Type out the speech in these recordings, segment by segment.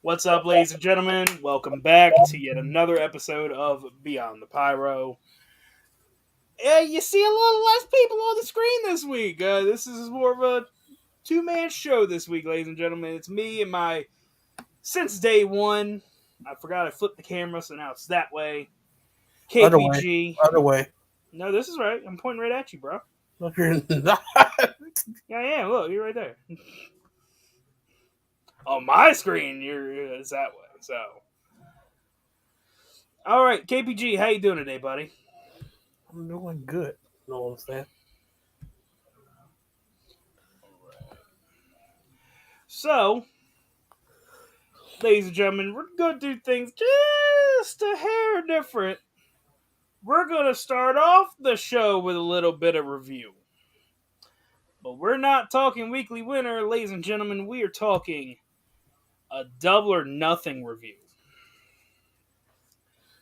What's up, ladies and gentlemen? Welcome back to yet another episode of Beyond the Pyro. Yeah, you see a little less people on the screen this week. This is more of a two-man show this week, ladies and gentlemen. It's me and my, since day one, I forgot I flipped the camera, so now it's that way. Other way. KPG. Other way. No, this is right. I'm pointing right at you, bro. Look, you're not. Yeah, I am. Look, you're right there. On my screen, it's that way. So, all right, KPG, how you doing today, buddy? I'm doing good. You know what I'm saying? So, ladies and gentlemen, we're going to do things just a hair different. We're going to start off the show with a little bit of review. But we're not talking weekly winner, ladies and gentlemen. We are talking a double or nothing review.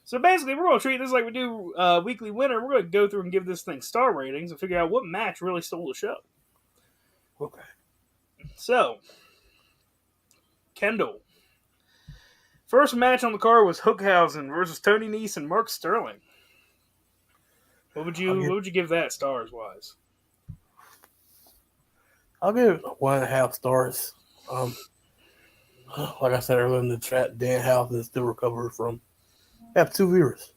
So basically, we're going to treat this like we do weekly winner. We're going to go through and give this thing star ratings and figure out what match really stole the show. Okay. So, Kendall. First match on the card was Hookhausen versus Tony Nese and Mark Sterling. What would you give that stars wise? I'll give it 1.5 stars. Like I said earlier in the chat, Dan House is still recovering from. I have 2 viewers.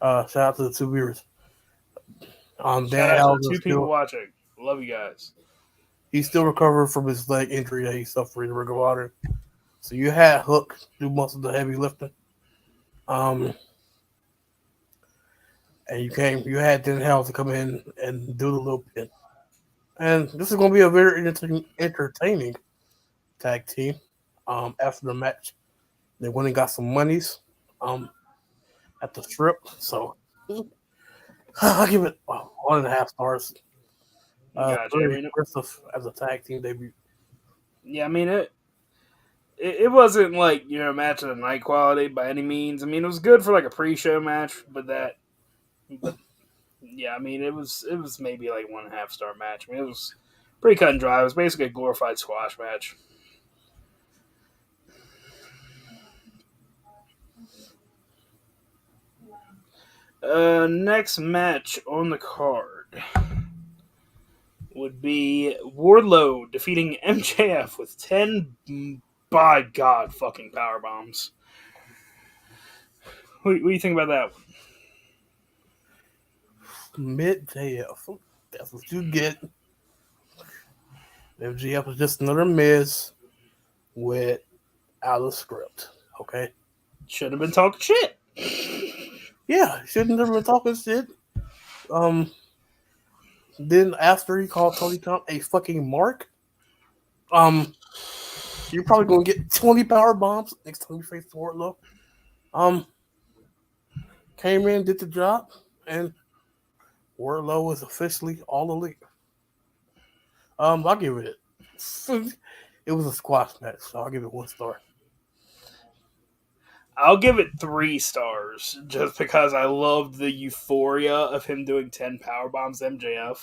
Shout out to the 2 viewers. Shout Dan out House to the two people watching. Love you guys. He's still recovering from his leg injury that he suffered in Ring of Honor. So you had Hook do most of the heavy lifting. And you had Dan House to come in and do the little pin. And this is going to be a very entertaining tag team. After the match, they went and got some monies at the strip. So I'll give it 1.5 stars. Gotcha. Very impressive as a tag team debut. Yeah, I mean it wasn't like match of the night quality by any means. I mean it was good for like a pre-show match, but yeah, I mean it was maybe like 1.5 star match. I mean it was pretty cut and dry. It was basically a glorified squash match. Next match on the card would be Wardlow defeating MJF with 10, by God, fucking power bombs. What do you think about that one? Mid-JF. That's what you get. MJF was just another Miz without a script. Okay? Should have been talking shit. Yeah, shouldn't have been talking shit. Then after he called Tony Khan a fucking mark, you're probably gonna get 20 power bombs next time you face Wardlow. Came in, did the job, and Wardlow was officially all elite. I'll give it. It was a squash match, so I'll give it 1 star. I'll give it 3 stars just because I loved the euphoria of him doing 10 power bombs to MJF.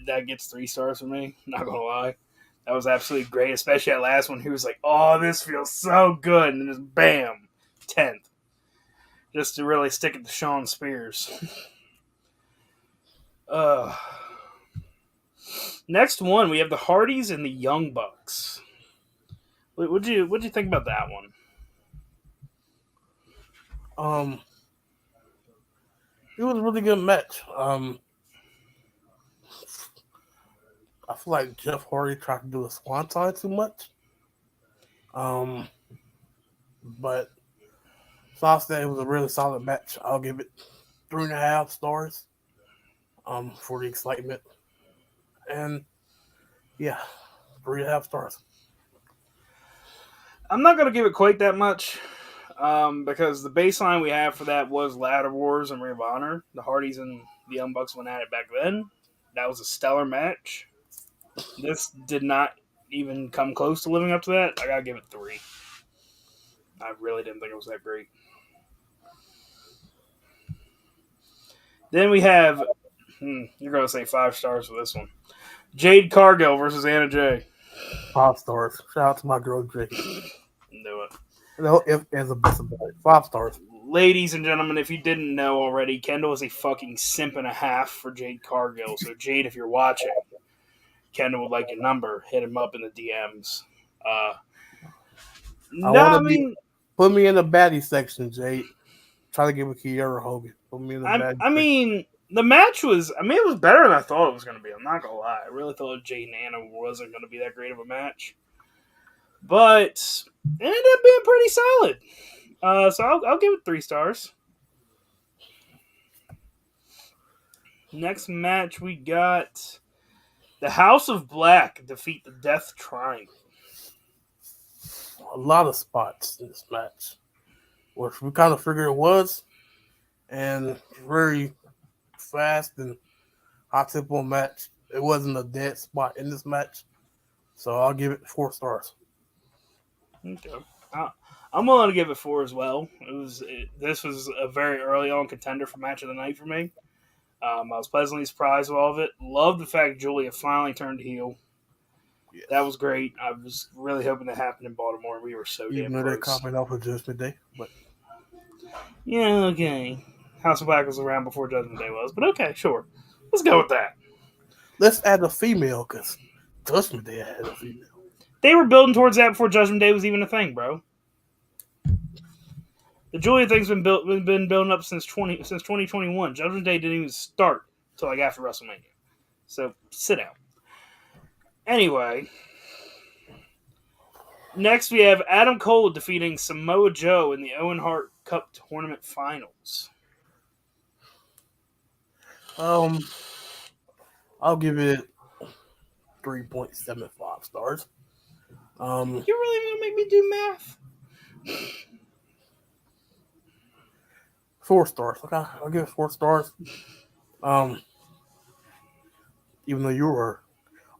That gets 3 stars for me. Not gonna lie, that was absolutely great. Especially that last one, he was like, "Oh, this feels so good," and then just bam, 10th, just to really stick it to Sean Spears. Next one, we have the Hardys and the Young Bucks. What'd you think about that one? It was a really good match. I feel like Jeff Hardy tried to do a swanton too much. But Sauce said it was a really solid match. I'll give it 3.5 stars. For the excitement. And yeah, 3.5 stars. I'm not gonna give it quite that much. Because the baseline we have for that was Ladder Wars and Ring of Honor. The Hardys and the Young Bucks went at it back then. That was a stellar match. This did not even come close to living up to that. I gotta give it 3. I really didn't think it was that great. Then we have, you're gonna say 5 stars for this one. Jade Cargill versus Anna Jay. 5 stars. Shout out to my girl Jade. Do it. No, if as a best about it, 5 stars. Ladies and gentlemen, if you didn't know already, Kendall is a fucking simp and a half for Jade Cargill. So, Jade, if you're watching, Kendall would like your number. Hit him up in the DMs. Uh, I no, want to I be. mean, Put me in the baddie section, Jade. Try to give a Kiera Hogan. Put me in the baddie I section. mean, the match was. I mean, it was better than I thought it was going to be. I'm not gonna lie. I really thought Jade and Anna wasn't going to be that great of a match, but it ended up being pretty solid. So I'll give it 3 stars. Next match we got the House of Black defeat the Death Triangle. A lot of spots in this match, which we kind of figured it was, and very fast and high tempo match. It wasn't a dead spot in this match, so I'll give it 4 stars. Okay. Uh, I'm willing to give it 4 as well. This was a very early on contender for match of the night for me. I was pleasantly surprised with all of it. Loved the fact Julia finally turned heel. Yes. That was great. I was really hoping that happened in Baltimore. We were so Even damn though they're close. coming off of Judgment Day, but Yeah, okay. House of Black was around before Judgment Day was, but okay, sure. Let's go with that. let's add a female because Judgment Day had a female. They were building towards that before Judgment Day was even a thing, bro. The Julia thing's been building up since 2021. Judgment Day didn't even start until like after WrestleMania. So sit down. Anyway, next we have Adam Cole defeating Samoa Joe in the Owen Hart Cup Tournament Finals. Um, I'll give it 3.75 stars. You really gonna make me do math? 4 stars. Okay, I'll give it 4 stars. Um, even though you were,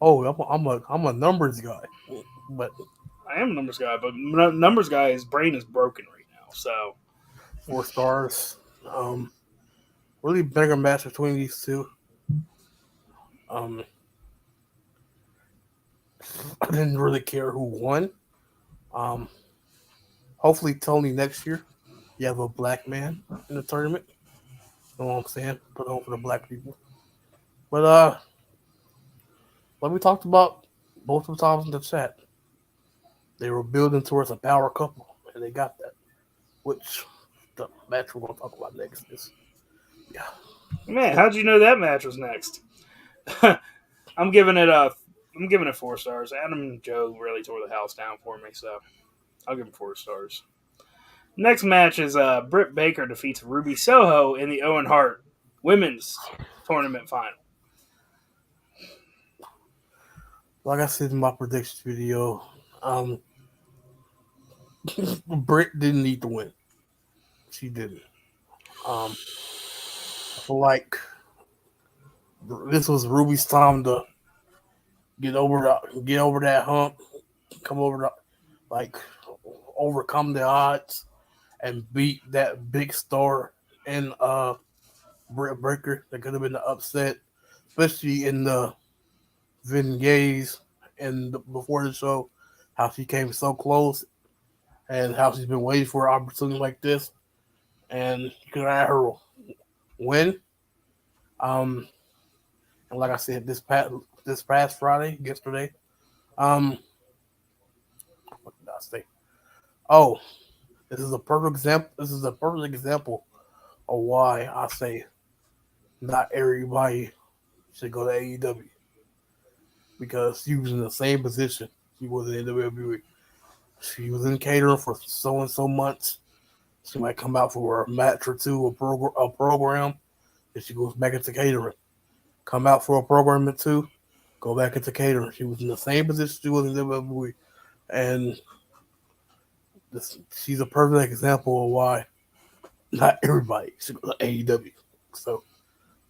I'm a numbers guy, but I am a numbers guy, but numbers guy, his brain is broken right now. So 4 stars. Really bigger match between these two. Um, I didn't really care who won. Um, hopefully Tony next year you have a black man in the tournament. You know what I'm saying? Put on for the black people. But like we talked about multiple times in the chat, they were building towards a power couple, and they got that. Which the match we're gonna talk about next is, yeah. man, how'd you know that match was next? I'm giving it 4 stars. Adam and Joe really tore the house down for me, so I'll give him 4 stars. Next match is Britt Baker defeats Ruby Soho in the Owen Hart Women's Tournament Final. Like I said in my prediction video, Britt didn't need to win. She didn't. I feel like this was Ruby's time to get over that hump, come over the like overcome the odds and beat that big star in Britt Baker. That could have been the upset, especially in the Vignettes and before the show, how she came so close and how she's been waiting for an opportunity like this, and you could have her win. And like I said, this past Friday, yesterday, what did I say? Oh, this is a perfect example. This is a perfect example of why I say not everybody should go to AEW because she was in the same position she was in WWE. She was in catering for so and so months. She might come out for a match or two, a program, and she goes back into catering. Come out for a program or two, go back into catering. She was in the same position she was in WWE, and she's a perfect example of why not everybody should go to AEW. So,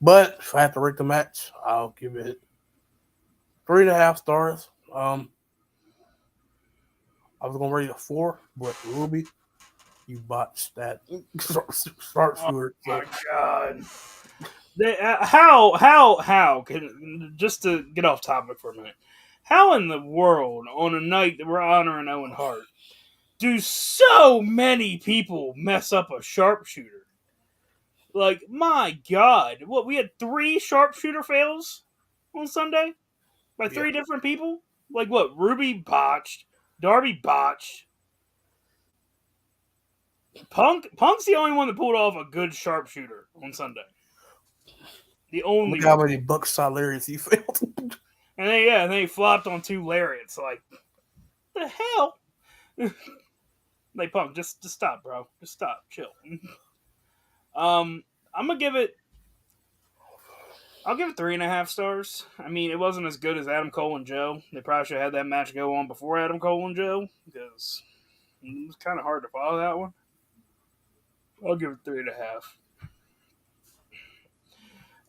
but if I have to rate the match, I'll give it 3.5 stars. I was gonna rate it a 4, but Ruby, you botched that sharpshooter. Oh my god! How can, just to get off topic for a minute? How in the world on a night that we're honoring Owen Hart, do so many people mess up a sharpshooter? Like, my God. What, we had 3 sharpshooter fails on Sunday? By Yeah. 3 different people? Like, what? Ruby botched. Darby botched. Punk's the only one that pulled off a good sharpshooter on Sunday. The only Look how one. many buckshot lariats he failed. And then he flopped on 2 lariats. Like, the hell? Like, Punk, just stop, bro. Just stop. Chill. I'm gonna give it. I'll give it 3.5 stars. I mean, it wasn't as good as Adam Cole and Joe. They probably should have had that match go on before Adam Cole and Joe because it was kind of hard to follow that one. I'll give it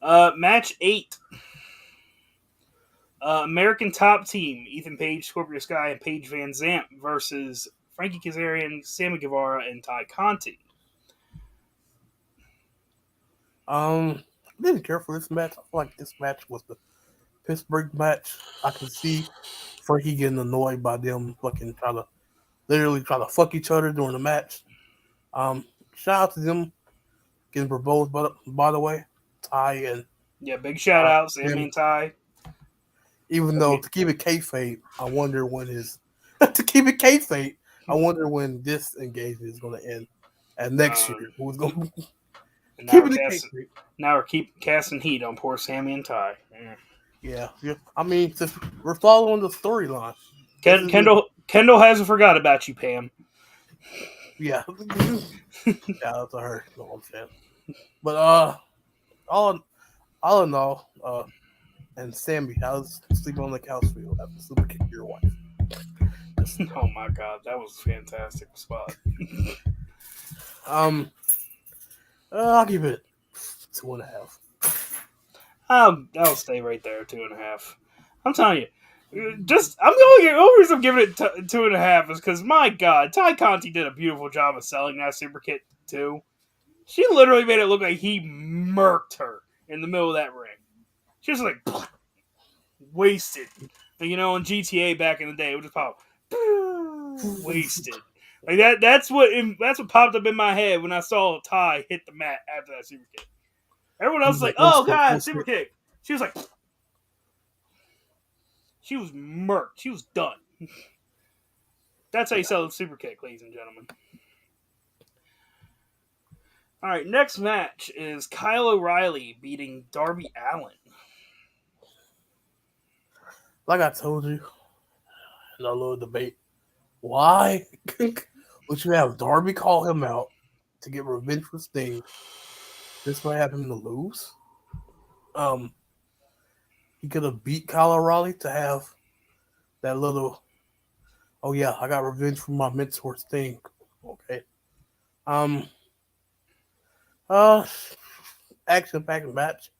3.5. Match 8. American Top Team: Ethan Page, Scorpio Sky, and Paige Van Zant versus Frankie Kazarian, Sammy Guevara, and Ty Conti. I didn't care for this match. I feel like this match was the Pittsburgh match. I can see Frankie getting annoyed by them fucking literally try to fuck each other during the match. Shout out to them getting proposed, by the way, Ty and Yeah, big shout out, Sammy him. and Ty. Even though to keep it kayfabe, I wonder when to keep it kayfabe, I wonder when this engagement is going to end. And next year, who's going to keep it kayfabe? Now we're casting heat on poor Sammy and Ty. Yeah. I mean, we're following the storyline. Kendall hasn't forgot about you, Pam. Yeah. Shout out to her. You know what I'm saying? But all in all, and Sammy, how's sleeping on the couch for you after super kick your wife? Oh my God, that was a fantastic spot. I'll give it 2.5. I'll stay right there, 2.5. I'm telling you, I'm going. The only reason I'm giving it 2.5 is because my God, Ty Conti did a beautiful job of selling that super kick too. She literally made it look like he murked her in the middle of that ring. She was like wasted. You know, in GTA back in the day, it would just pop wasted. Like that. That's what popped up in my head when I saw Ty hit the mat after that super kick. Everyone else was like, "Oh God, super kick." She was like, she was murked. She was done. That's how you sell a super kick, ladies and gentlemen. All right, next match is Kyle O'Reilly beating Darby Allin. Like I told you in our little debate, why would you have Darby call him out to get revenge for Sting? This might have him to lose. He could have beat Kyle O'Reilly to have that little, oh yeah, I got revenge for my mentor Sting. Okay. Action-packed match.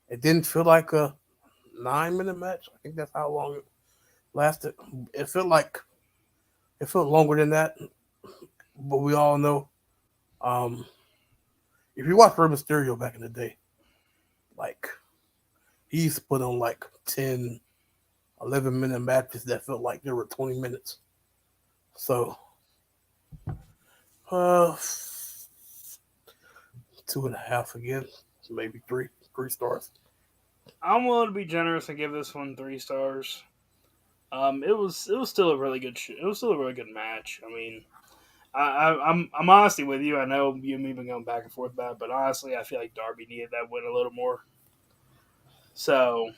It didn't feel like a 9-minute match. I think that's how long it lasted. It felt longer than that. But we all know, if you watch Rey Mysterio back in the day, like he's put on like 10, 11-minute matches that felt like there were 20 minutes. So, 2.5 again, maybe 3 stars. I'm willing to be generous and give this one 3 stars. It was still a really good it was still a really good match. I mean, I'm honestly with you. I know you and me been going back and forth about it, but honestly, I feel like Darby needed that win a little more. So,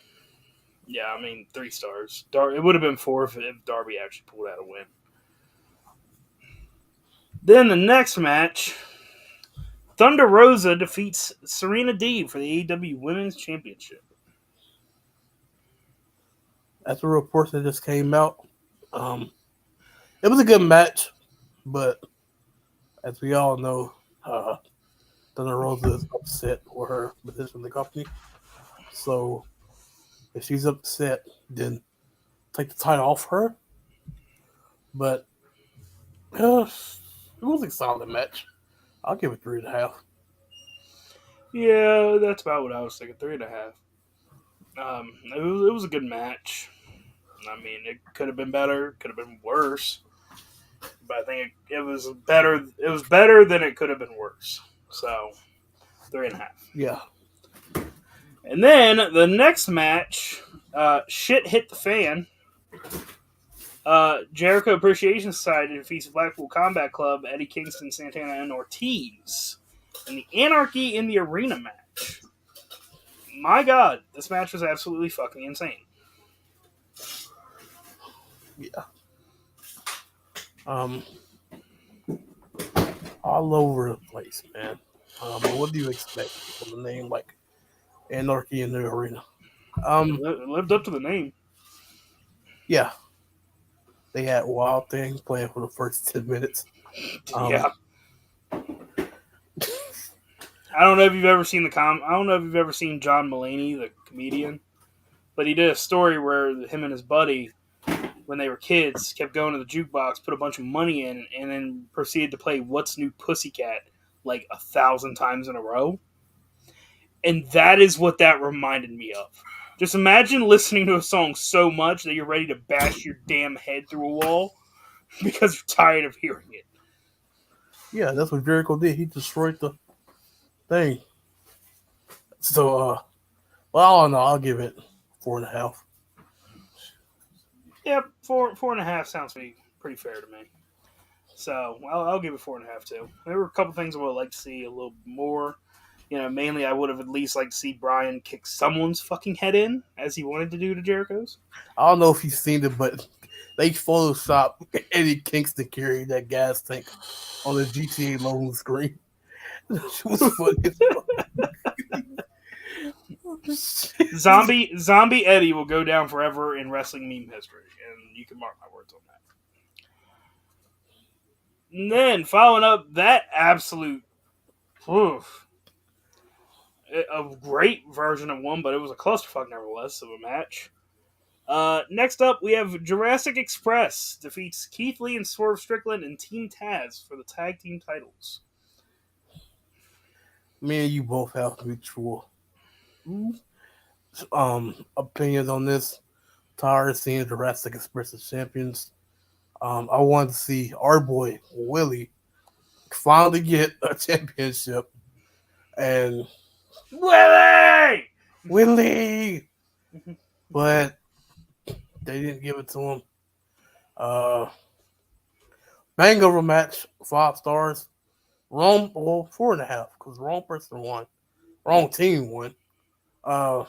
yeah, I mean, 3 stars. It would have been 4 if Darby actually pulled out a win. Then the next match, Thunder Rosa defeats Serena Deeb for the AEW Women's Championship. That's a report that just came out. It was a good match, but as we all know, Thunder Rosa is upset with her position in the company. So if she's upset, then take the title off her. But it was a solid match. I'll give it 3.5. Yeah, that's about what I was thinking. 3.5. It was a good match. I mean, it could have been better, could have been worse. but I think it was better. It was better than it could have been worse. So 3.5. Yeah. And then the next match, shit hit the fan. Jericho Appreciation Society defeats Blackpool Combat Club, Eddie Kingston, Santana, and Ortiz in the Anarchy in the Arena match. My God, this match was absolutely fucking insane. Yeah. Um, all over the place, man. But what do you expect from the name like Anarchy in the Arena? Um, It lived up to the name. yeah, they had Wild Thing playing for the first 10 minutes. Um, Yeah. I don't know if you've ever seen I don't know if you've ever seen John Mulaney, the comedian, but he did a story where him and his buddy, when they were kids, kept going to the jukebox, put a bunch of money in, and then proceeded to play "What's New Pussycat" like 1,000 times in a row. And that is what that reminded me of. Just imagine listening to a song so much that you're ready to bash your damn head through a wall because you're tired of hearing it. yeah, that's what Jericho did. He destroyed the thing. So, well, I don't know. I'll give it 4.5. Yep, four and a half sounds pretty fair to me. So I'll give it 4.5 too. There were a couple things I would like to see a little more. Mainly I would have at least liked to see Brian kick someone's fucking head in as he wanted to do to Jericho's. I don't know if you've seen it, but they Photoshop Eddie Kingston carrying that gas tank on the GTA loan screen. It was funny as fuck. Zombie Eddie will go down forever in wrestling meme history, and you can mark my words on that. And then following up that absolute, oof, a great version of one, but it was a clusterfuck nevertheless of a match. Next up, we have Jurassic Express defeats Keith Lee and Swerve Strickland and Team Taz for the tag team titles. Me and you both have mutual opinions on this. Tired of seeing Jurassic Express as champions. I wanted to see our boy Willie finally get a championship, and Willie! Willie, but they didn't give it to him. Hangover match, 5 stars. Wrong, well, 4.5 because wrong person won, wrong team won. Uh,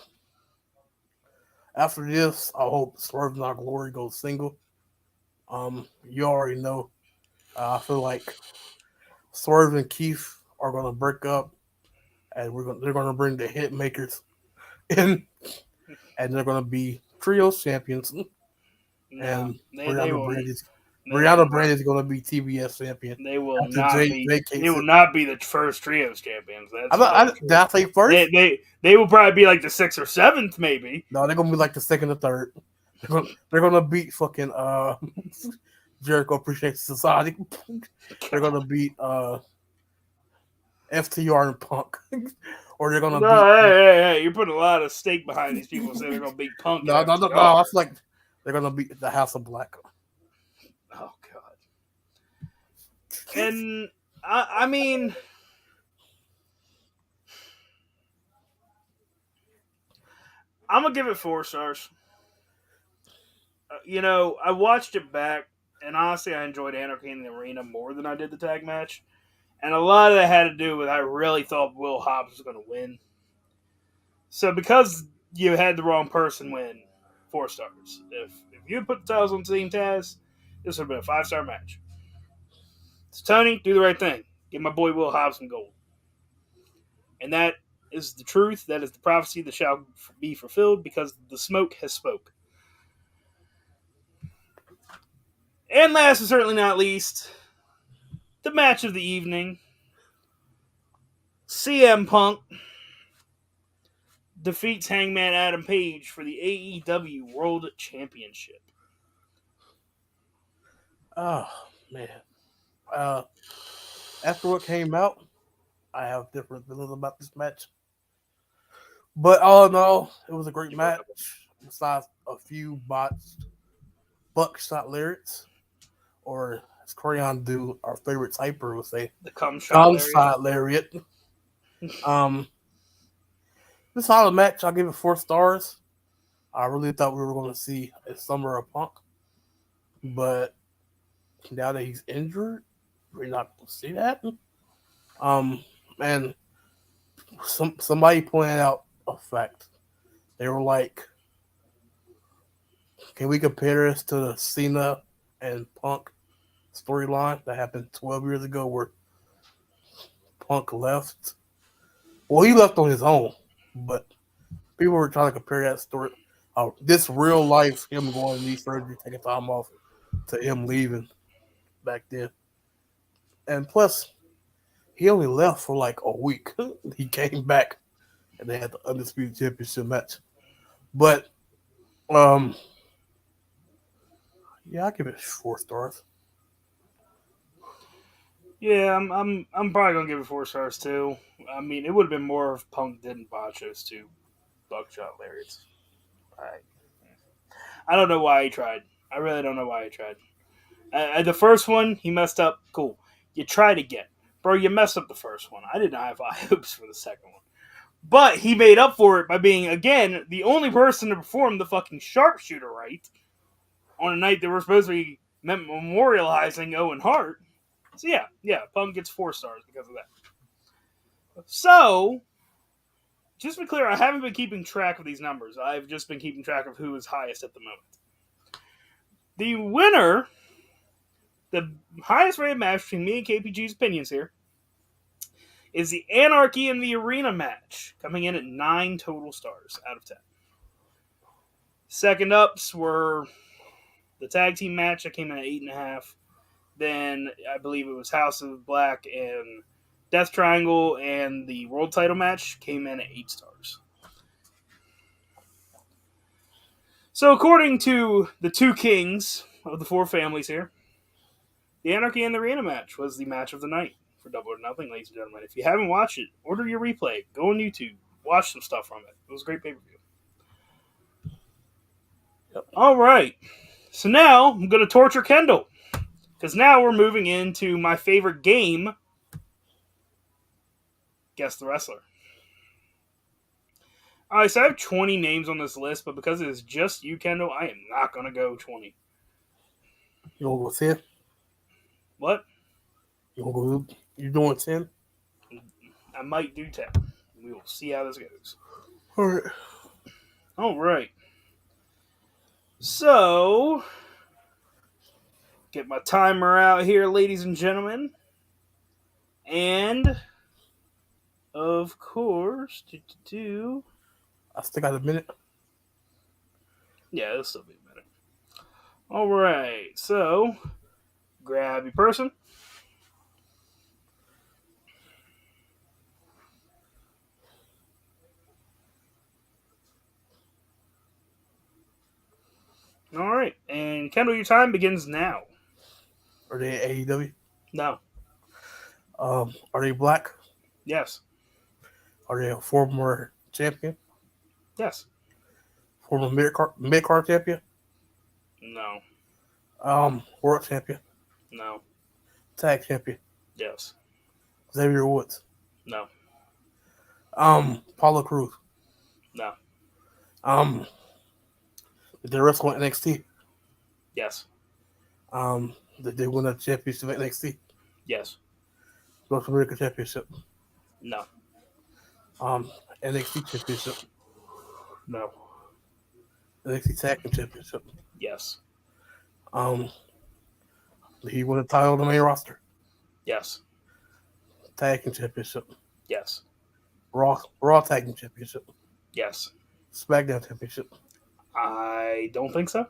After this, I hope Swerve Not Glory goes single. You already know. I feel like Swerve and Keith are gonna break up, and they're gonna bring the hit makers in, and they're gonna be trio champions. No, And they will. Brianna Brand is gonna be TBS champion They will after not Jay be. They vacates will it. not be the first trios champions. That's Did I say first? they will probably be like the 6th or 7th, maybe. No, they're gonna be like the second or third. They're gonna beat fucking Jericho Appreciation Society. They're gonna beat FTR and Punk, or they're gonna No, beat. hey, you're putting a lot of stake behind these people saying they're gonna beat Punk. No. I feel like they're gonna beat the House of Black. Oh God. And I mean, I'm gonna give it 4 stars. I watched it back, and honestly, I enjoyed Anarchy in the Arena more than I did the tag match. And a lot of that had to do with I really thought Will Hobbs was going to win. So because you had the wrong person win, 4 stars. If you had put the titles on Team Taz, this would have been a 5-star match. So Tony, do the right thing. Give my boy Will Hobbs some gold. And that is the truth. That is the prophecy that shall be fulfilled because the smoke has spoke. And last but certainly not least, the match of the evening. CM Punk defeats Hangman Adam Page for the AEW World Championship. Oh man. After what came out, I have different feelings about this match. But all in all, it was a great match. Besides a few botched buckshot lyrics, or as Crayon do, our favorite typer would say, The cum shot cum lariat. side lariat. Um, this solid match. I'll give it 4 stars. I really thought we were going to see a Summer of Punk, but now that he's injured, we're not going to see that. Um, and somebody pointed out a fact. They were like, "Can we compare this to the Cena and Punk storyline that happened 12 years ago, where Punk left? Well, he left on his own, but people were trying to compare that story, this real life him going to knee surgery, taking time off, to him leaving back then. And plus, he only left for like a week. He came back and they had the undisputed championship match. But um, yeah, I give it 4 stars. Yeah, I'm probably gonna give it 4 stars too. I mean, it would have been more if Punk didn't botch those two buckshot lariats. I I don't know why he tried. I really don't know why he tried. The first one he messed up. Cool. You tried again, bro. You messed up the first one. I did not have high hopes for the second one, but he made up for it by being again the only person to perform the fucking sharpshooter right on a night that we're supposed to be memorializing Owen Hart. So yeah, Punk gets 4 stars because of that. So, just to be clear, I haven't been keeping track of these numbers. I've just been keeping track of who is highest at the moment. The winner, the highest rated match between me and KPG's opinions here, is the Anarchy in the Arena match, coming in at 9 total stars out of 10. Second ups were the tag team match that came in at 8.5. Then I believe it was House of Black and Death Triangle, and the world title match came in at 8 stars. So according to the two kings of the four families here, the Anarchy in the Arena match was the match of the night for Double or Nothing, ladies and gentlemen. If you haven't watched it, order your replay. Go on YouTube. Watch some stuff from it. It was a great pay-per-view. Yep. All right. So now I'm going to torture Kendall. Because now we're moving into my favorite game, Guess the Wrestler. Alright, so I have 20 names on this list, but because it is just you, Kendall, I am not going to go 20. You gonna go 10? What? You gonna go? You doing 10? I might do 10. We will see how this goes. All right. All right. So, get my timer out here, ladies and gentlemen. And, of course, I still got a minute. yeah, it'll still be a minute. All right. So, grab your person. All right. And, Kendall, your time begins now. Are they AEW? No. Are they black? Yes. Are they a former champion? Yes. Former mid card champion? No. World champion? No. Tag champion? Yes. Xavier Woods? No. Paulo Cruz? No. Did they wrestle in NXT? Yes. Did they win a championship at NXT? Yes. North American Championship? No. NXT Championship? No. NXT Tag Team Championship? Yes. Did he win a title on the main roster? Yes. Tag Team Championship? Yes. Raw Tag Team Championship? Yes. SmackDown Championship? I don't think so.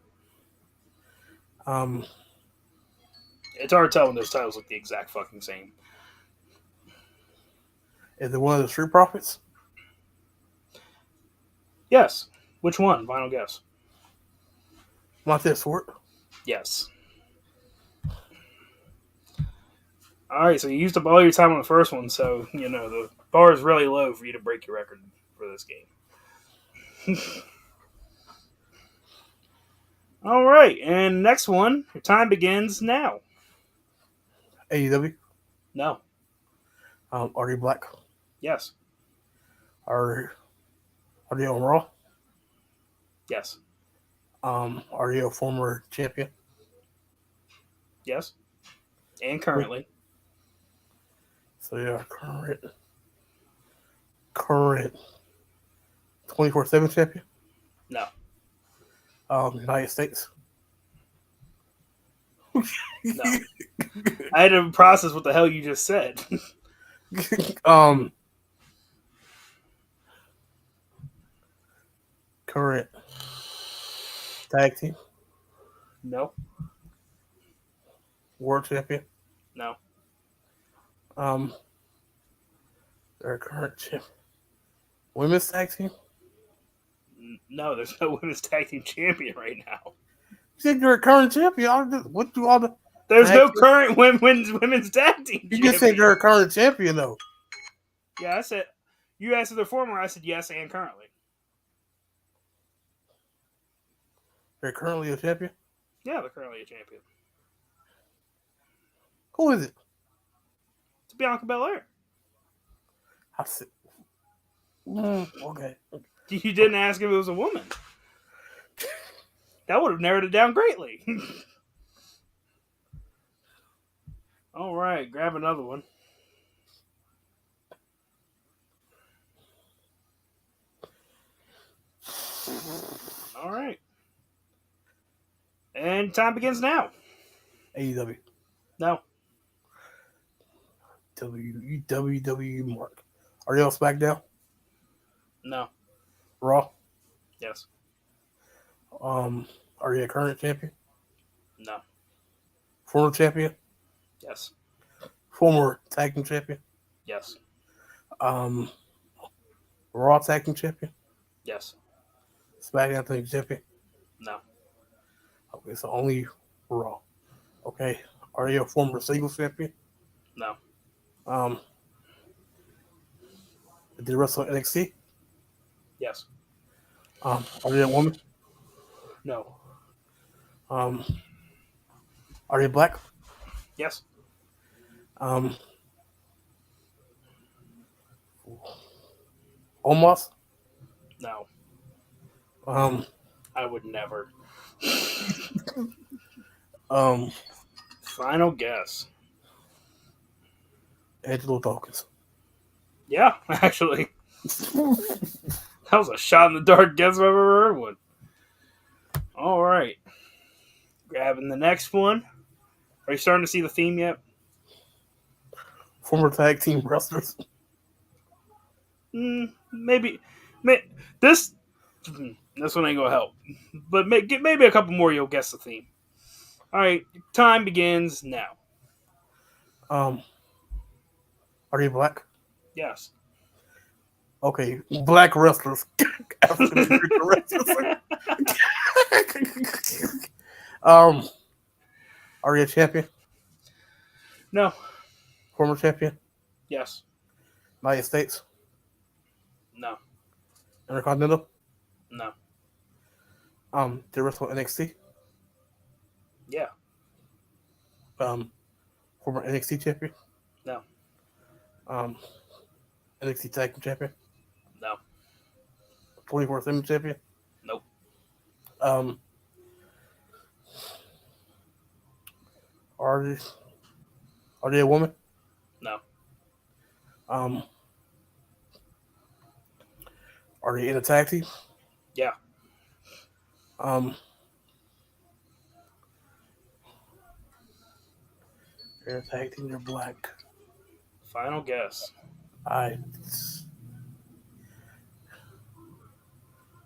Um, It's hard to tell when those titles look the exact fucking same. is it one of the Street Profits? Yes. Which one? Final guess. Montez Ford? Yes. All right, so you used up all your time on the first one, so, the bar is really low for you to break your record for this game. All right, and next one, your time begins now. AEW. No. Are they black? Yes. Are they on Raw? Yes. Are they a former champion? Yes. And currently. So they are current 24/7 champion. No. United States. No. I had to process what the hell you just said. um, current tag team No. world champion. No. Um, their current women's tag team. No, there's no women's tag team champion right now. You said you're a current champion. What do all the There's tag no team? current women's tag team You just said champion. they're a current champion though. Yeah, I said you asked if they're former. I said yes and currently. They're currently a champion. Yeah, they're currently a champion. Who is it? It's Bianca Belair. I said, okay. You didn't ask if it was a woman. That would have narrowed it down greatly. All right, grab another one. All right. And time begins now. AEW. No. WWE Mark. Are they on SmackDown? No. Raw? Yes. Are they a current champion? No. Former champion? Yes. Former tag team champion? Yes. Um, Raw tag team champion? Yes. SmackDown tag team champion? No. Okay, so only Raw. Okay. Are they a former singles champion? No. Did they wrestle NXT? Yes. Are they a woman? No. Are they black? Yes. Almost. No. Um, I would never. um, Final guess. Angelo Dawkins. Yeah, actually. That was a shot in the dark guess if I've ever heard one. All right. Grabbing the next one. Are you starting to see the theme yet? Former tag team wrestlers. Maybe. This one ain't gonna help. But maybe a couple more, you'll guess the theme. All right, time begins now. Are they black? Yes. Okay, black wrestlers. African American wrestlers. Are they a champion? No. Former champion? Yes. United States? No. Intercontinental? No. They wrestle NXT? Yeah. Former NXT champion? No. NXT tag team champion? No. 24/7 champion? Nope. Are they a woman? No. Are they in a tag team? Yeah. They're in a tag team. They're black. Final guess.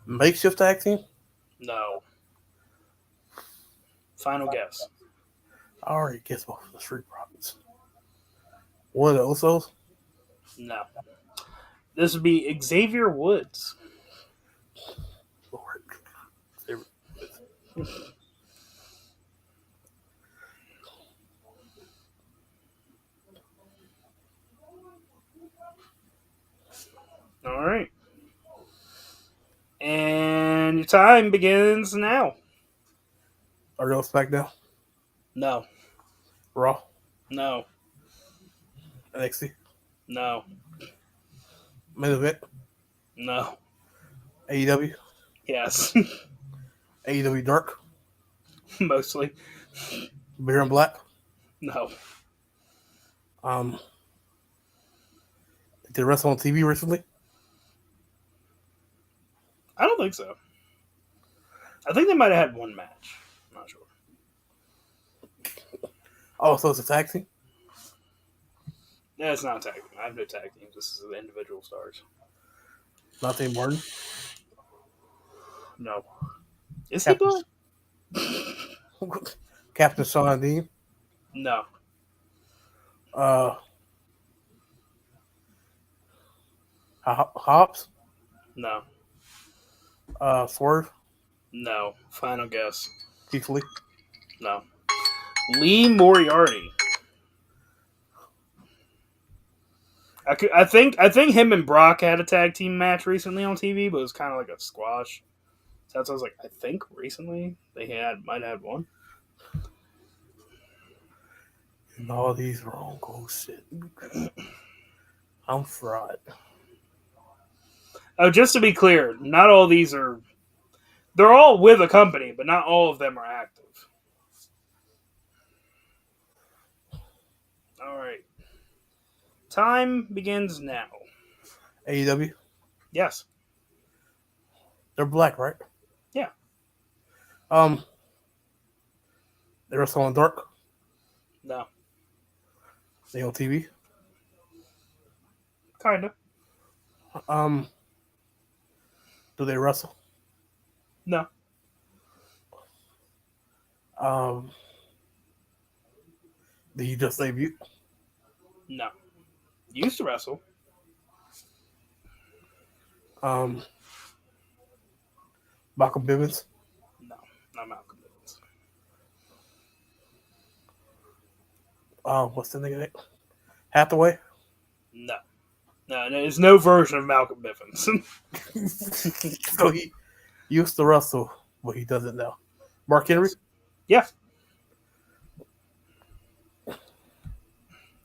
Makeshift tag team? No. Final guess. I already guessed both of the Street Profits. One of the Usos? No. This would be Xavier Woods. Lord. All right. And your time begins now. Are they on SmackDown? No. Raw? No. NXT. No. Main event. No. AEW. Yes. AEW Dark. Mostly. Beer and Black. No. Um, did they wrestle on TV recently? I don't think so. I think they might have had one match. I'm not sure. Oh, so it's a tag team? Yeah, it's not a tag team. I have no tag teams. This is the individual stars. Dante Martin. No. Is he Captain, black? Captain Sean Dean. No. Uh, Hobbs. No. Swerve. No. Final guess. Keith Lee. No. Lee Moriarty. I think him and Brock had a tag team match recently on TV, but it was kind of like a squash. So that's why I was like, I think recently they might have had one. And all these wrong shit. I'm fried. Oh, just to be clear, not all these are. They're all with a company, but not all of them are active. All right. Time begins now. AEW. Yes. They're black, right? Yeah. They wrestle on Dark. No. They on TV. Kinda. Do they wrestle? No. Did he just debut? No. Used to wrestle. Malcolm Bivens. No. Not Malcolm Bivens. What's the nigga name? Hathaway. No. No, it's no version of Malcolm Bivens. So he used to wrestle, but he doesn't now. Mark Henry. Yeah.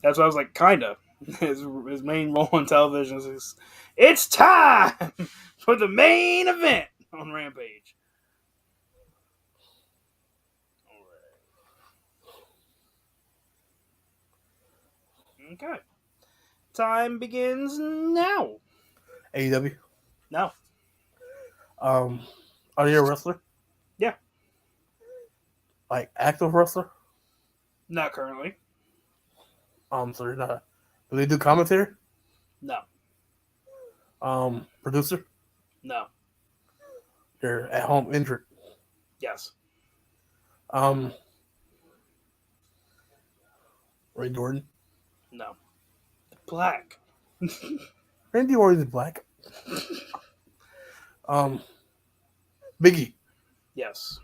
That's why I was like, kinda. His main role on television is it's time for the main event on Rampage. Okay. Time begins now. AEW. No. Are they a wrestler? Yeah. Like active wrestler? Not currently. So they're not. Do they do commentary? No. Producer? No. They're at home injured. Yes. Randy Orton. No. Black. Randy Orton is black. Biggie. Yes.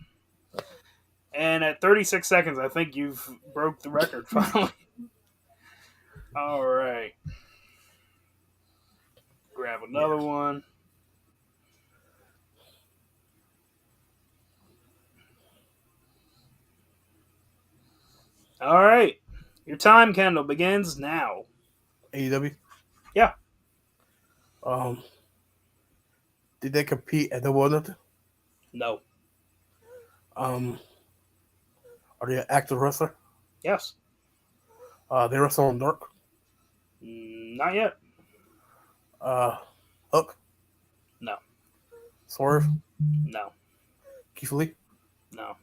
And at 36 seconds, I think you've broke the record finally. All right. Grab another one. All right. Your time, Kendall, begins now. AEW. Yeah. Did they compete at the World? No. Are they an active wrestler? Yes. They wrestle on Dark. Not yet. Hook. No. Swerve. No. Keith Lee. No.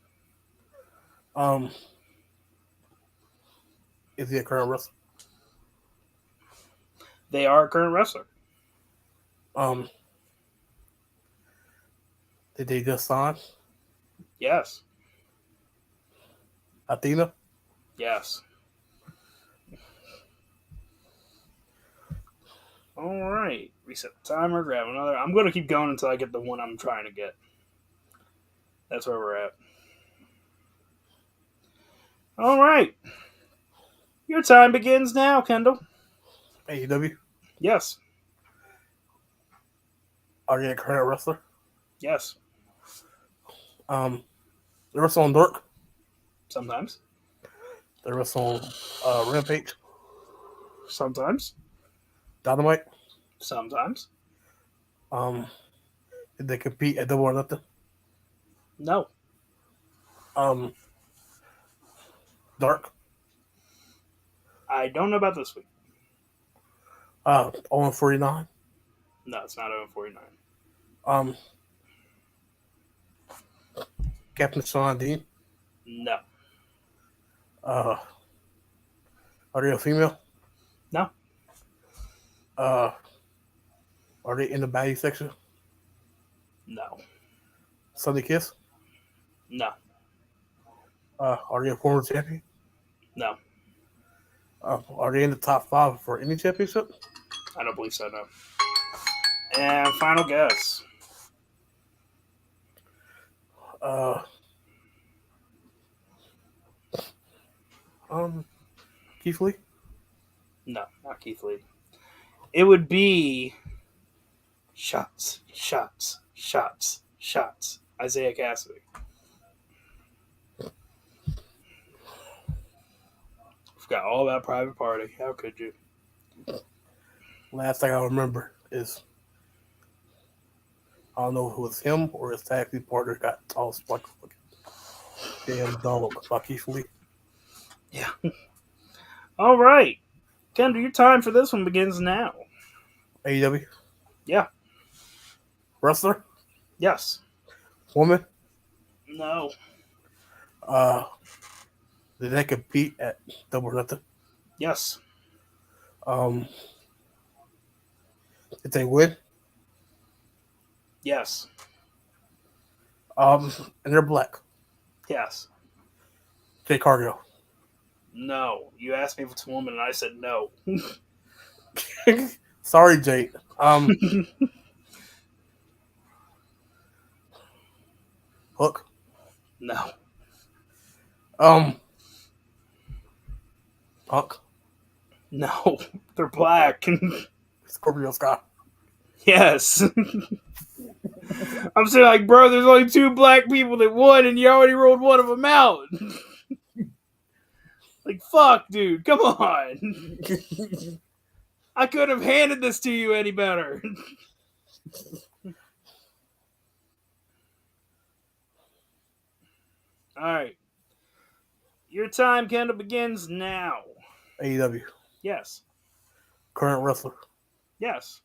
Is he a current wrestler? They are a current wrestler. Did they just sign? Yes. Athena? Yes. All right. Reset the timer. Grab another. I'm going to keep going until I get the one I'm trying to get. That's where we're at. All right. Your time begins now, Kendall. AEW? Yes. Are they a current wrestler? Yes. They wrestle on Dark. Sometimes. They wrestle on Rampage. Sometimes. Dynamite. Sometimes. Did they compete at Double or Nothing? No. Dark. I don't know about this week. 49. No, it's not 0-49. Um, Captain Sean Dean. No. Are they a female? No. Are they in the baddie section? No. Sunday Kiss. No. Are they a former champion? No. Are they in the top 5 for any championship? I don't believe so, no. And final guess. Uh, Keith Lee. No, not Keith Lee. It would be shots, shots, shots, shots. Isaiah Cassidy. Forgot all about Private Party. How could you? Last thing I remember is I don't know if it was him or his tag team partner got tossed like a damn dog by Keith Lee. Yeah. All right. Kendra, your time for this one begins now. AEW. Yeah. Wrestler. Yes. Woman. No. Did they compete at Double or Nothing? Yes. Did they win? Yes. And they're black. Yes. Jay Cargill. No. You asked me if it's a woman, and I said no. Sorry, Jade. Hook. No. Punk. No. They're black. Scorpio Sky. Yes. I'm saying, like, bro, there's only 2 black people that won, and you already rolled one of them out. Like, fuck, dude. Come on. I couldn't have handed this to you any better. All right. Your time, Kendall, begins now. AEW. Yes. Current wrestler. Yes.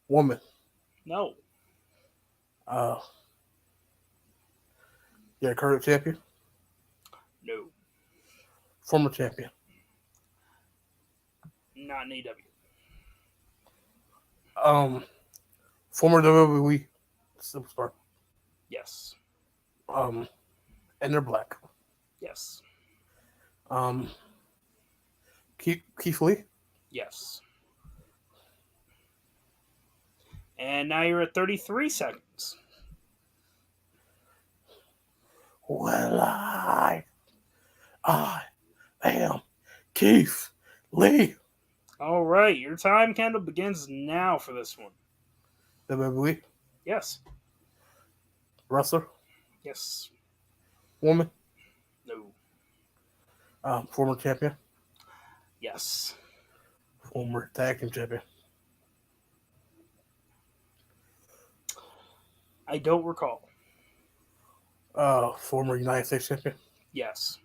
Woman. No. Yeah, current champion. No. Former champion. Not in AEW. Former WWE superstar. Yes. And they're black. Yes. Keith Lee. Yes. And now you're at 33 seconds. Well, I am Keith Lee. All right. Your time, Kendall, begins now for this one. WWE. Yes. Wrestler. Yes. Woman. No. Former champion. Yes. Former tag team champion. I don't recall. Former United States champion. Yes.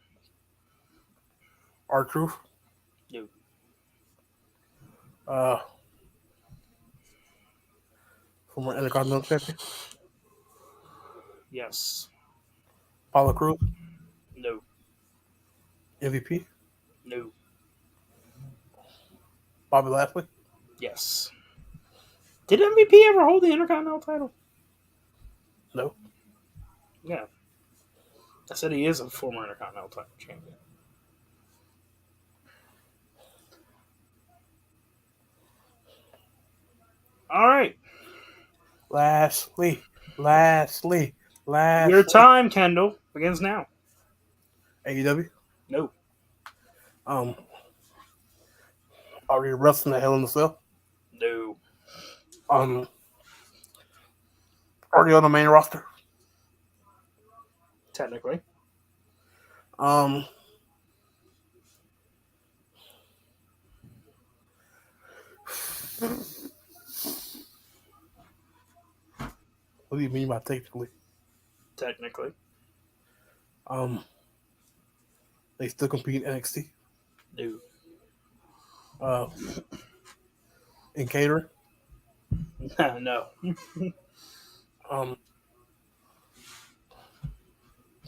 R-Truth. No. Former Intercontinental champion. Yes. Apollo Crews. No. MVP. No. Bobby Lashley. Yes. Did MVP ever hold the Intercontinental title? No. Yeah. I said he is a former Intercontinental title champion. All right. Lashley. Your time, Kendall, begins now. AEW. No. Are you wrestling the Hell in the Cell? No. Are you on the main roster? Technically. What do you mean by technically? Technically, Um, they still compete in NXT. dude. Uh, in catering. No,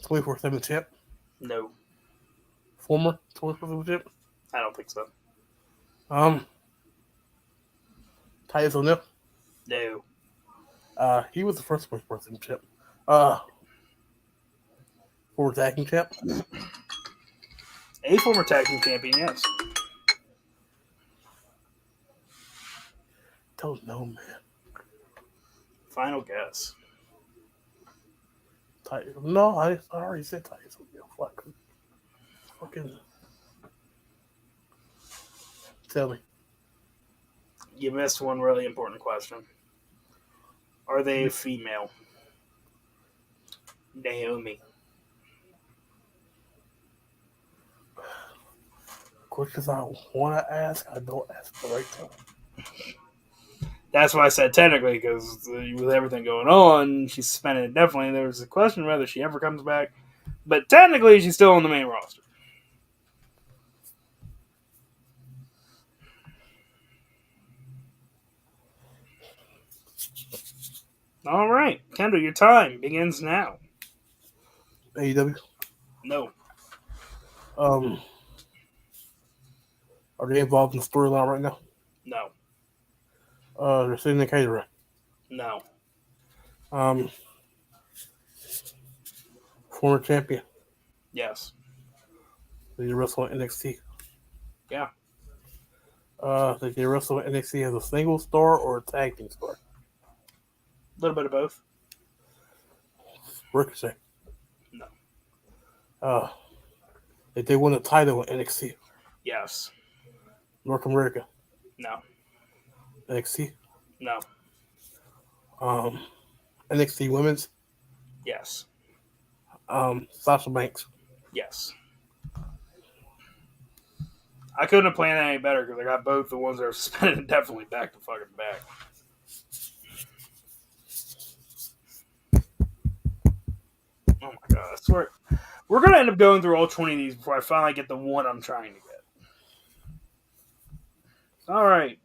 24/7 champ. no, Former 24/7 champ. I don't think so. Um, Titus O'Neil. No, He was the first 24/7 champ. Uh, former tag team champ. a former tag team champion. Yes. Don't know, man. Final guess. Titus. No, I already said Titus O'Neil. Fucking tell me. You missed one really important question. Are they a female? Naomi. Questions I want to ask, I don't ask the right time. That's why I said technically, because with everything going on, she's suspended indefinitely. There was a question whether she ever comes back. But technically, she's still on the main roster. All right. Kendall, your time begins now. AEW. No. Are they involved in the storyline right now? No. They're sitting in catering. No. Former champion. Yes. Did they wrestle in NXT? Yeah. Did they wrestle in NXT as a single star or a tag team star? A little bit of both. Ricochet. No. Did they win a title in NXT? Yes. North America. No. NXT. No. NXT Women's. Yes. Sasha Banks. Yes. I couldn't have planned that any better because I got both the ones that are suspended definitely back to fucking back. Oh my god, I swear. We're going to end up going through all 20 of these before I finally get the one I'm trying to get. All right.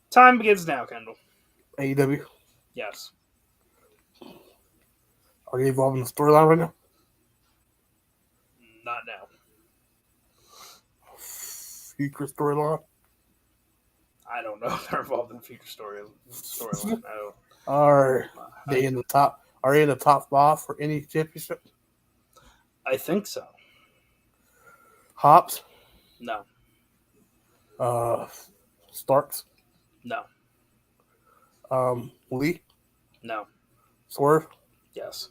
Time begins now, Kendall. AEW. Yes. Are they involved in the storyline right now? Not now. Future storyline. I don't know if they're involved in the future storyline. No. Are they in the top? Are they in the top 5 for any championship? I think so. Hobbs. No. Starks. No. Lee. No. Swerve. Yes.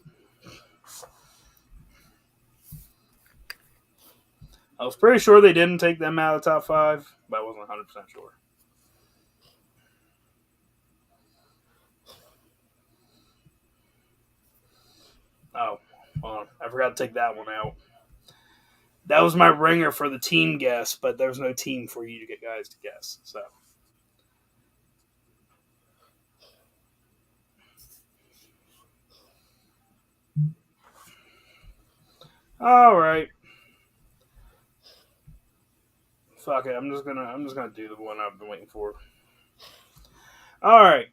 I was pretty sure they didn't take them out of the top 5, but I wasn't 100% sure. Oh, hold on. I forgot to take that one out. That was my ringer for the team guess, but there's no team for you to get guys to guess. So, all right. Fuck it. I'm just gonna do the one I've been waiting for. All right.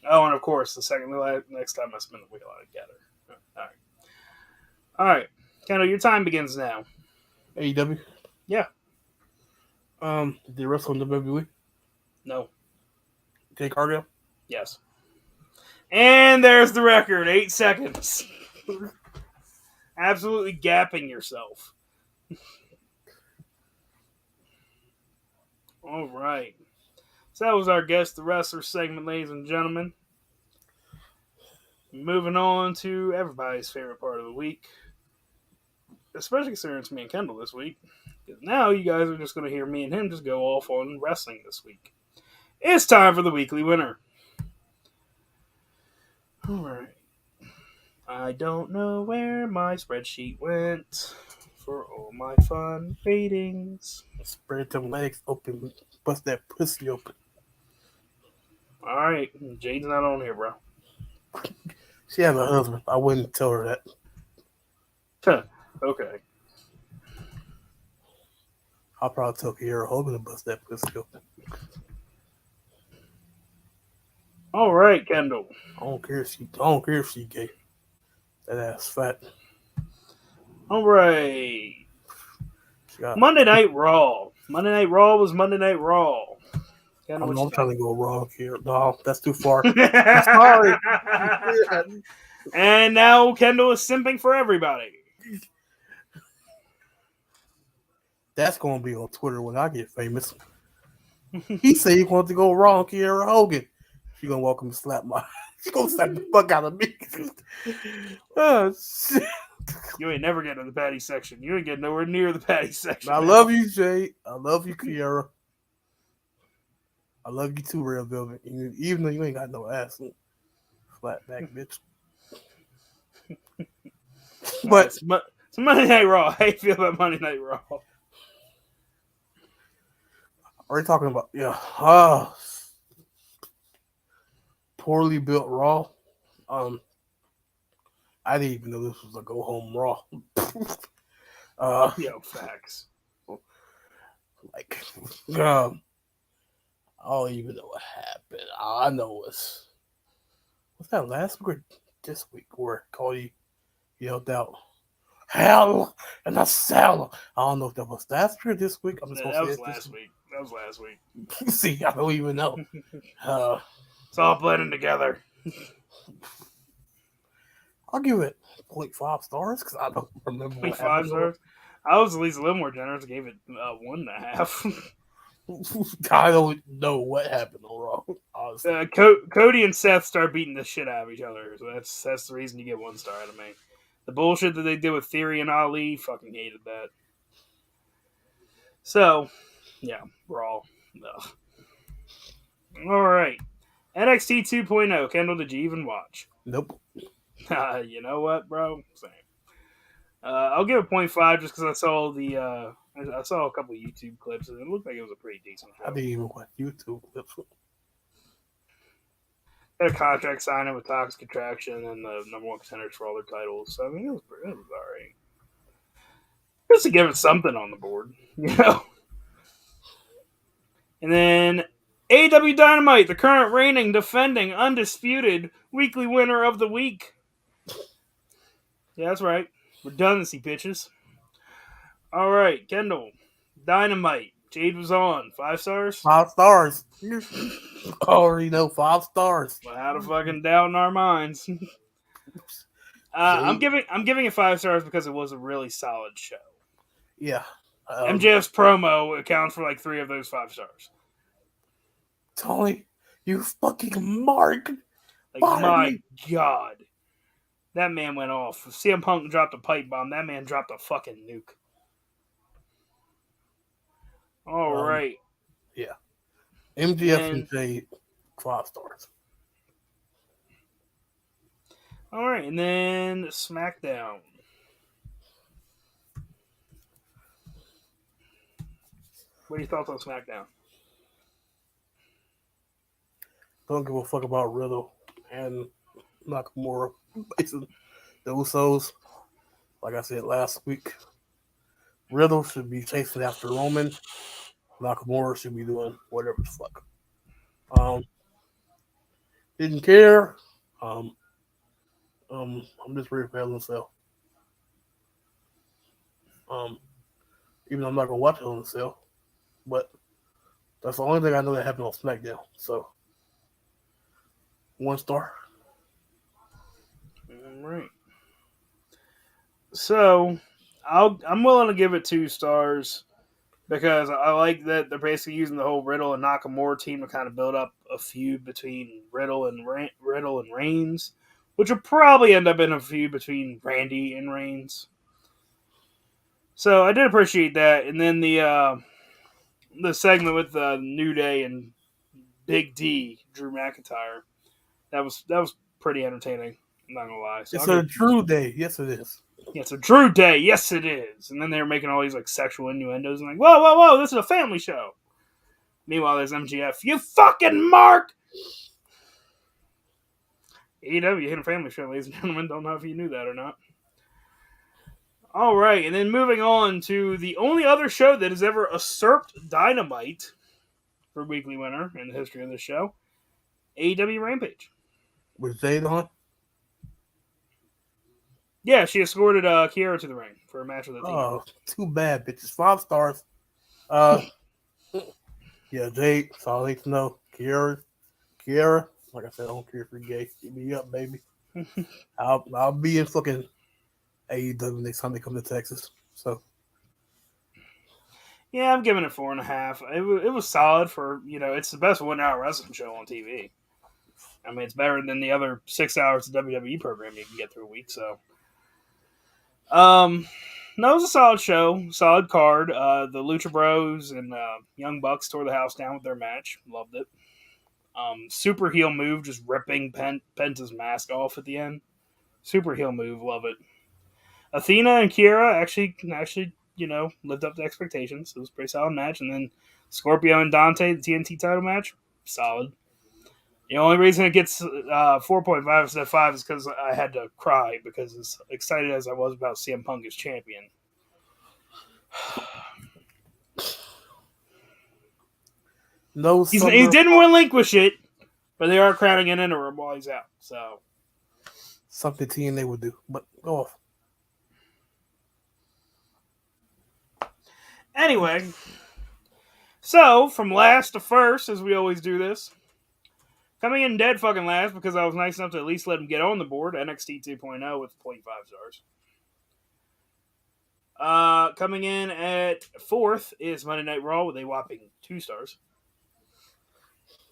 Oh, and of course, the next time I spin the wheel, I get her. All right. All right. Kendall, your time begins now. AEW. Yeah. Did they wrestle in WWE? No. Jay Cargill. Yes. And there's the record. 8 seconds. Absolutely gapping yourself. All right. So that was our Guess the Wrestler segment, ladies and gentlemen. Moving on to everybody's favorite part of the week. Especially considering it's me and Kendall this week. Because now you guys are just going to hear me and him just go off on wrestling this week. It's time for the weekly winner. All right. I don't know where my spreadsheet went. for all my fun ratings. Spread them legs open, bust that pussy open. All right, Jade's not on here, bro. She has a husband. I wouldn't tell her that. Okay. I'll probably tell Kiera Hogan to bust that pussy open. All right, Kendall. I don't care if she gay. That ass fat. All right. She got. Monday Night Raw. Monday Night Raw was Monday Night Raw. Kendall, what I'm you trying to go wrong here. No, that's too far. I'm got? sorry. And now Kendall is simping for everybody. That's gonna be on Twitter when I get famous. He said he wanted to go wrong, Kiera Hogan. She gonna welcome to slap my. She gonna slap the fuck out of me. Oh shit! You ain't never getting to the patty section. You ain't getting nowhere near the patty section. I love you, Jay. I love you, Kiera. I love you too, Real Velvet. Even though you ain't got no ass, flat back bitch. But it's Monday Night Raw. How you feel about Monday Night Raw? are you talking about poorly built Raw? I didn't even know this was a go home Raw. Yo, facts. Like, I don't even know what happened. All I know was that last week or this week where Cody yelled out hell and a cell. I don't know if that was last week or this week. I'm just gonna That say was it last week. That was last week. See, I don't even know. It's all blending together. I'll give it 0.5 stars because I don't remember what 5 happened. stars. I was at least a little more generous. Gave it 1.5. I don't know what happened on Raw. Honestly. Cody and Seth start beating the shit out of each other. So that's the reason you get 1 star out of me. The bullshit that they did with Theory and Ali, fucking hated that. So, yeah, Raw. Ugh. All right. NXT 2.0. Kendall, did you even watch? Nope. You know what, bro? Same. I'll give it 0.5 just because I saw I saw a couple YouTube clips and it looked like it was a pretty decent show. I didn't even watch YouTube. Had a contract signing with Toxic Attraction and the number 1 contenders for all their titles. So I mean, it was alright. Just to give it something on the board, you know. And then AEW Dynamite, the current reigning, defending, undisputed weekly winner of the week. Yeah, that's right. Redundancy, bitches. All right, Kendall. Dynamite. Jade was on. 5 stars? 5 stars. Already know 5 stars. Well, how to fucking doubt in our minds. I'm giving it 5 stars because it was a really solid show. Yeah. MJF's promo accounts for like 3 of those 5 stars. Tony, you fucking mark. Like, my God. That man went off. If CM Punk dropped a pipe bomb, that man dropped a fucking nuke. All right. Yeah. MJF and Jade, 5 stars. All right. And then SmackDown. What are your thoughts on SmackDown? Don't give a fuck about Riddle and Nakamura. Basically, the Usos, like I said last week, Riddle should be chasing after Roman. Nakamura should be doing whatever the fuck. Didn't care. I'm just ready for Hell in a Cell. Even though I'm not gonna watch Hell in a Cell, but that's the only thing I know that happened on SmackDown. So 1 star. All right. So I'm willing to give it 2 stars because I like that they're basically using the whole Riddle and Nakamura team to kind of build up a feud between Riddle and Reigns, which will probably end up in a feud between Randy and Reigns. So I did appreciate that, and then the segment with New Day and Big D, Drew McIntyre, that was pretty entertaining. I'm not gonna lie. So it's a true day. Yes, it is. Yeah, it's a Drew Day. Yes, it is. And then they were making all these like sexual innuendos and like, whoa, whoa, whoa, this is a family show. Meanwhile, there's MGF. You fucking mark. AEW hit a family show, ladies and gentlemen. Don't know if you knew that or not. All right, and then moving on to the only other show that has ever usurped Dynamite for weekly winner in the history of this show, AEW Rampage. Was Jade on? Yeah, she escorted Kiera to the ring for a match with Athena. Oh, too bad, bitches. 5 stars. Yeah, Jade. That's all I need to know. Kiera. Like I said, I don't care if you're gay. Get me up, baby. I'll be in fucking AEW next time they come to Texas. So yeah, I'm giving it 4.5. It was solid for it's the best 1 hour wrestling show on TV. I mean, it's better than the other 6 hours of WWE program you can get through a week. So, no, it was a solid show, solid card. The Lucha Bros and Young Bucks tore the house down with their match. Loved it. Super heel move, just ripping Penta's mask off at the end. Super heel move, love it. Athena and Kiera actually, lived up to expectations. It was a pretty solid match. And then Scorpio and Dante, the TNT title match, solid. The only reason it gets 4.5 instead of 5 is because I had to cry because as excited as I was about CM Punk as champion. He didn't relinquish it, but they are crowning an interim while he's out. So something TNA would do, but go off. Anyway, so from last to first, as we always do this, coming in dead fucking last because I was nice enough to at least let him get on the board, NXT 2.0 with 0.5 stars. Coming in at fourth is Monday Night Raw with a whopping 2 stars.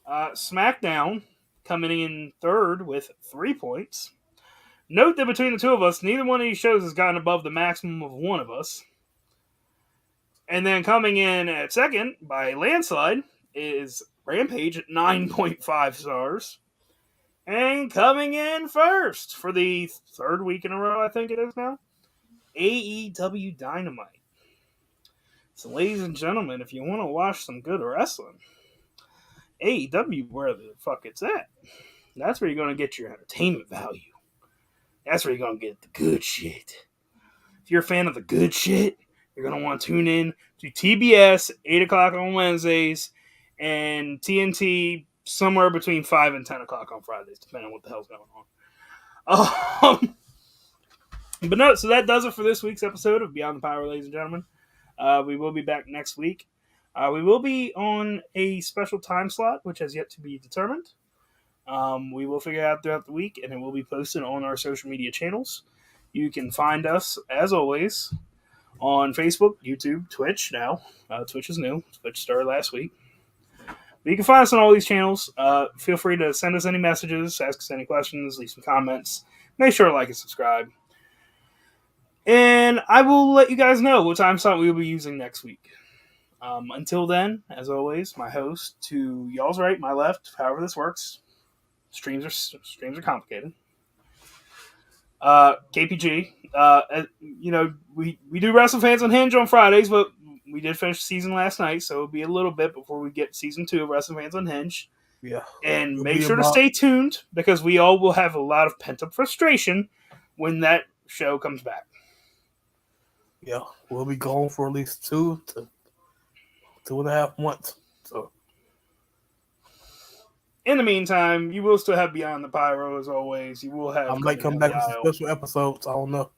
SmackDown coming in third with 3 points. Note that between the two of us, neither one of these shows has gotten above the maximum of one of us. And then coming in at second by landslide is Rampage at 9.5 stars. And coming in first for the third week in a row, I think it is now, AEW Dynamite. So, ladies and gentlemen, if you want to watch some good wrestling, AEW, where the fuck it's at. That's where you're going to get your entertainment value. That's where you're going to get the good shit. If you're a fan of the good shit, you're going to want to tune in to TBS, 8 o'clock on Wednesdays, and TNT somewhere between 5 and 10 o'clock on Fridays, depending on what the hell's going on. But no, so that does it for this week's episode of Beyond the Pyro, ladies and gentlemen. We will be back next week. We will be on a special time slot, which has yet to be determined. We will figure it out throughout the week, and it will be posted on our social media channels. You can find us, as always, on Facebook, YouTube, Twitch now. Twitch is new. Twitch started last week. But you can find us on all these channels. Feel free to send us any messages, ask us any questions, leave some comments. Make sure to like and subscribe. And I will let you guys know what time slot we will be using next week. Until then, as always, my host to y'all's right, my left, however this works. Streams are complicated. KPG. We do Wrestle Fans Unhinged on Fridays, but we did finish the season last night, so it'll be a little bit before we get season 2 of Wrestle Fans Unhinged. Yeah. And make sure to stay tuned because we all will have a lot of pent-up frustration when that show comes back. Yeah, we'll be gone for at least 2 to 2.5 months. So, in the meantime, you will still have Beyond the Pyro as always. You will have. I might come back with some special episodes. I don't know.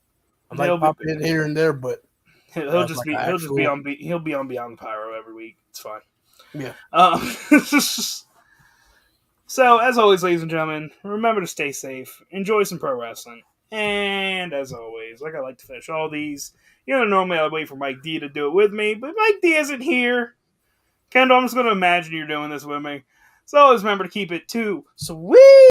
I might pop in here and there, but he'll be on Beyond the Pyro every week. It's fine. Yeah. So, as always, ladies and gentlemen, remember to stay safe. Enjoy some pro wrestling. And as always, like I like to finish all these, normally I'd wait for Mike D to do it with me, but Mike D isn't here. Kendall, I'm just going to imagine you're doing this with me. So always remember to keep it too sweet.